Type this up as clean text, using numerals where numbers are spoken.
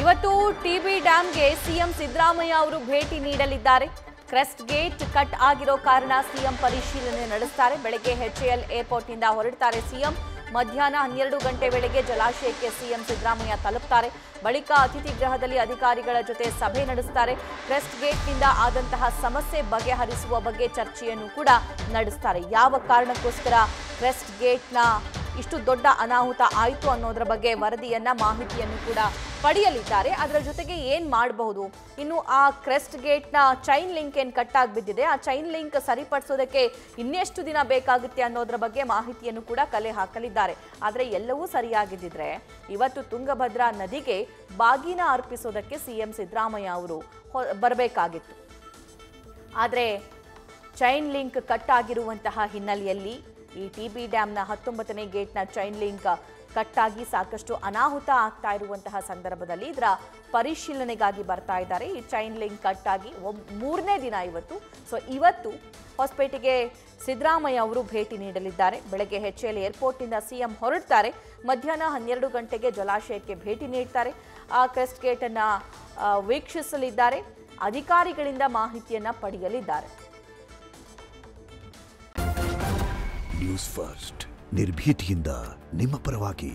ಇವತ್ತು TB ಡ್ಯಾಂಗೆ CM Siddaramaiah ಅವರು ಭೇಟಿ ನೀಡಲಿದ್ದಾರೆ. ಕ್ರೆಸ್ಟ್ ಗೇಟ್ ಕಟ್ ಆಗಿರೋ ಕಾರಣ ಸಿಎಂ ಪರಿಶೀಲನೆ ನಡೆಸುತ್ತಾರೆ. ಬೆಳಗ್ಗೆ ಎಚ್ಎಎಲ್ ಏರ್ಪೋರ್ಟ್ ನಿಂದ ಹೊರಡ್ತಾರೆ ಸಿಎಂ. ಮಧ್ಯಾಹ್ನ 12 ಗಂಟೆ ವೇಳೆಗೆ ಜಲಾಶಯಕ್ಕೆ ಸಿಎಂ ಸಿದ್ದರಾಮಯ್ಯ ತಲುಪುತ್ತಾರೆ. ಬಳಿಕ ಅತಿಥಿ ಗೃಹದಲ್ಲಿ ಅಧಿಕಾರಿಗಳ ಜೊತೆ ಸಭೆ ನಡೆಸುತ್ತಾರೆ. ಕ್ರೆಸ್ಟ್ ಗೇಟ್ನಿಂದ ಆದಂತಹ ಸಮಸ್ಯೆ ಬಗೆಹರಿಸುವ ಬಗ್ಗೆ ಚರ್ಚೆಯನ್ನು ಕೂಡ ನಡೆಸುತ್ತಾರೆ. ಯಾವ ಕಾರಣಕ್ಕೋಸ್ಕರ ಕ್ರೆಸ್ಟ್ ಗೇಟ್ನ ಇಷ್ಟು ದೊಡ್ಡ ಅನಾಹುತ ಆಯಿತು ಅನ್ನೋದರ ಬಗ್ಗೆ ವರದಿಯನ್ನ ಮಾಹಿತಿಯನ್ನು ಕೂಡ ಪಡೆಯಲಿದ್ದಾರೆ. ಅದರ ಜೊತೆಗೆ ಏನು ಮಾಡಬಹುದು, ಇನ್ನು ಆ ಕ್ರೆಸ್ಟ್ ಗೇಟ್ನ ಚೈನ್ ಲಿಂಕ್ ಏನು ಕಟ್ಟಾಗಿ ಬಿದ್ದಿದೆ, ಆ ಚೈನ್ ಲಿಂಕ್ ಸರಿಪಡಿಸೋದಕ್ಕೆ ಇನ್ನೆಷ್ಟು ದಿನ ಬೇಕಾಗುತ್ತೆ ಅನ್ನೋದರ ಬಗ್ಗೆ ಮಾಹಿತಿಯನ್ನು ಕೂಡ ಕಲೆ ಹಾಕಲಿದ್ದಾರೆ. ಆದರೆ ಎಲ್ಲವೂ ಸರಿಯಾಗಿದ್ದಿದ್ರೆ ಇವತ್ತು ತುಂಗಭದ್ರಾ ನದಿಗೆ ಬಾಗಿನ ಅರ್ಪಿಸೋದಕ್ಕೆ ಸಿಎಂ ಸಿದ್ದರಾಮಯ್ಯ ಅವರು ಬರಬೇಕಾಗಿತ್ತು. ಆದರೆ ಚೈನ್ ಲಿಂಕ್ ಕಟ್ ಆಗಿರುವಂತಹ ಹಿನ್ನೆಲೆಯಲ್ಲಿ ಈ ಟಿಬಿ ಡ್ಯಾಂನ 19ನೇ ಗೇಟ್ನ ಚೈನ್ ಲಿಂಕ್ ಕಟ್ಟಾಗಿ ಸಾಕಷ್ಟು ಅನಾಹುತ ಆಗ್ತಾ ಇರುವಂತಹ ಸಂದರ್ಭದಲ್ಲಿ ಇದರ ಪರಿಶೀಲನೆಗಾಗಿ ಬರ್ತಾ ಇದ್ದಾರೆ. ಈ ಚೈನ್ ಲಿಂಕ್ ಕಟ್ಟಾಗಿ 3ನೇ ದಿನ ಇವತ್ತು. ಸೊ ಇವತ್ತು ಹೊಸಪೇಟೆಗೆ ಸಿದ್ದರಾಮಯ್ಯ ಅವರು ಭೇಟಿ ನೀಡಲಿದ್ದಾರೆ. ಬೆಳಗ್ಗೆ ಎಚ್ಎಎಲ್ ಏರ್ಪೋರ್ಟ್ನಿಂದ ಸಿಎಂ ಹೊರಡ್ತಾರೆ. ಮಧ್ಯಾಹ್ನ 12 ಗಂಟೆಗೆ ಜಲಾಶಯಕ್ಕೆ ಭೇಟಿ ನೀಡ್ತಾರೆ. ಆ ಕ್ರೆಸ್ಟ್ ಗೇಟನ್ನು ವೀಕ್ಷಿಸಲಿದ್ದಾರೆ. ಅಧಿಕಾರಿಗಳಿಂದ ಮಾಹಿತಿಯನ್ನು ಪಡೆಯಲಿದ್ದಾರೆ. ನ್ಯೂಸ್ ಫಸ್ಟ್ ನಿರ್ಭೀತಿಯಿಂದ ನಿಮ್ಮ ಪರವಾಗಿ.